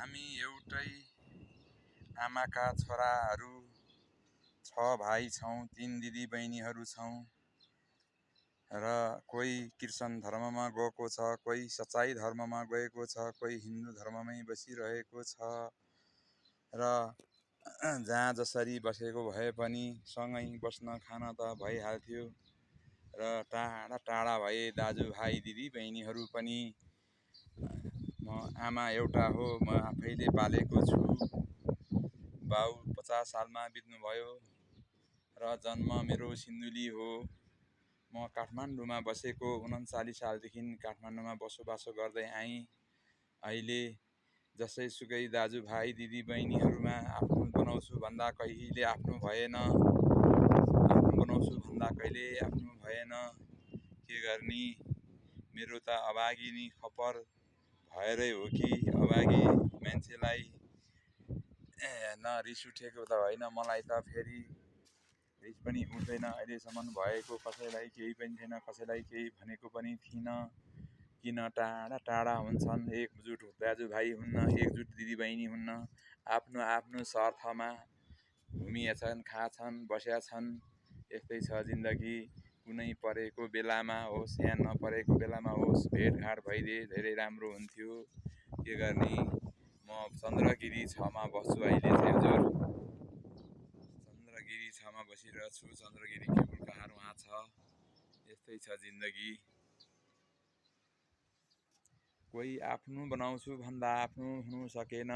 हामी एउटै आमाका छोराहरू 6 भाइ छौँ, 3 दिदी बहिनीहरू छौँ र कोही कृष्ण धर्ममा गएको छ, कोही सच्चाई धर्ममा गएको छ, कोही हिन्दू धर्ममै बसिरहेको छ र जहाँ जसरी बसेको भए पनि सँगै बस्न खान त भइहाल्थ्यो र टाढा टाढा भए दाजुभाइ दिदीबहिनीहरू पनि। म आमा एउटा हो, म आफैले पालेको छु। बाउ 50 सालमा बित्नुभयो र जन्म मेरो सिन्धुली हो। म काठमाडौँमा बसेको 39 सालदेखि काठमाडौँमा बसोबासो गर्दै आएँ। अहिले जसैसुकै दाजुभाइ दिदीबहिनीहरूमा आफ्नो बनाउँछु भन्दा कहिले आफ्नो भएन, आफ्नो बनाउँछु भन्दा कहिले आफ्नो भएन। के गर्ने, मेरो त अभागी नि खप्पर भएरै हो कि अभागी मान्छेलाई न रिस उठेको त होइन, मलाई त फेरि रिस पनि उठ्दैन। अहिलेसम्म भएको कसैलाई केही पनि थिएन, कसैलाई केही भनेको पनि थिइनँ। किन टाढा टाढा हुन्छन्, एकजुट दाजुभाइ हुन्न, एकजुट दिदीबहिनी हुन्न, आफ्नो आफ्नो स्वार्थमा घुमिएछन्, खाछन्, बसेका छन्। यस्तै छ जिन्दगी। कुनै परेको बेलामा होस् या नपरेको बेलामा होस् भेटघाट भइदिए धेरै राम्रो हुन्थ्यो। के गर्ने, म चन्द्रगिरी 6 मा बस्छु अहिले चाहिँ हजुर। चन्द्रगिरी 6 मा बसिरहेको छु। चन्द्रगिरी केबुल कार वहाँ छ। यस्तै छ जिन्दगी। कोही आफ्नो बनाउँछु भन्दा आफ्नो हुनु सकेन,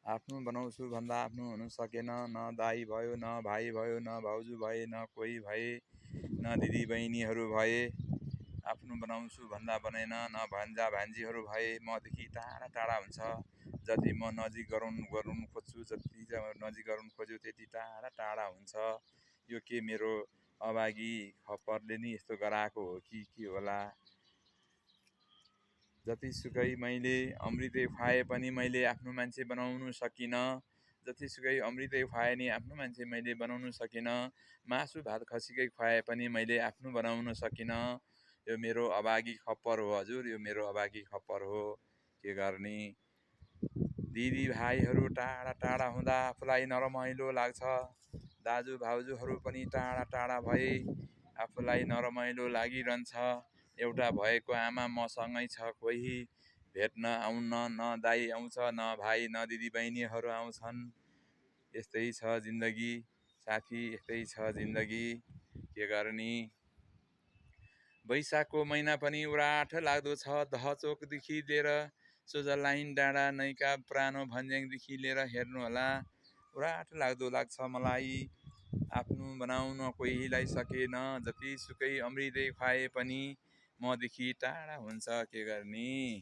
आफ्नो बनाउँछु भन्दा आफ्नो हुनु सकेन। न दाइ भयो, न भाइ भयो, न भाउजू भए, न कोही भए, न दिदीबहिनीहरू भए। आफ्नो बनाउँछु भन्दा बनेन, न भान्जा भान्जीहरू भए। मदेखि टाढा टाढा हुन्छ। जति म नजिक गराउनु खोज्छु, जति नजिक गराउनु खोज्यो त्यति टाढा टाढा हुन्छ। यो के मेरो अभागी खप्परले नि यस्तो गराएको हो कि के होला। जतिसुकै मैले अमृतै खुवाए पनि मैले आफ्नो मान्छे बनाउनु सकिनँ। जतिसुकै अमृतै खुवाए नि आफ्नो मान्छे मैले बनाउनु सकिनँ। मासु भात खसीकै खुवाए पनि मैले आफ्नो बनाउन सकिनँ। यो मेरो अभागी खप्पर हो हजुर, यो मेरो अभागी खप्पर हो। के गर्ने, दिदीभाइहरू टाढा टाढा हुँदा आफूलाई नरमाइलो लाग्छ। दाजु भाउजूहरू पनि टाढा टाढा भए आफूलाई नरमाइलो लागिरहन्छ। एउटा भएको आमा मसँगै छ, कोही भेट्न आउन न दाइ आउँछ, न भाइ, न दिदीबहिनीहरू आउँछन्। यस्तै छ जिन्दगी साथी, यस्तै छ जिन्दगी। के गर्ने, वैशाखको महिना पनि उराठ लाग्दो छ। दहचोकदेखि लिएर सोझा लाइन डाँडा नैका पुरानो भन्ज्याङदेखि लिएर हेर्नुहोला, उराठ लाग्दो लाग्छ मलाई। आफ्नो बनाउन कोहीलाई सकेन, जतिसुकै अमृतै खुवाए पनि मदेखि टाढा हुन्छ। के गर्ने।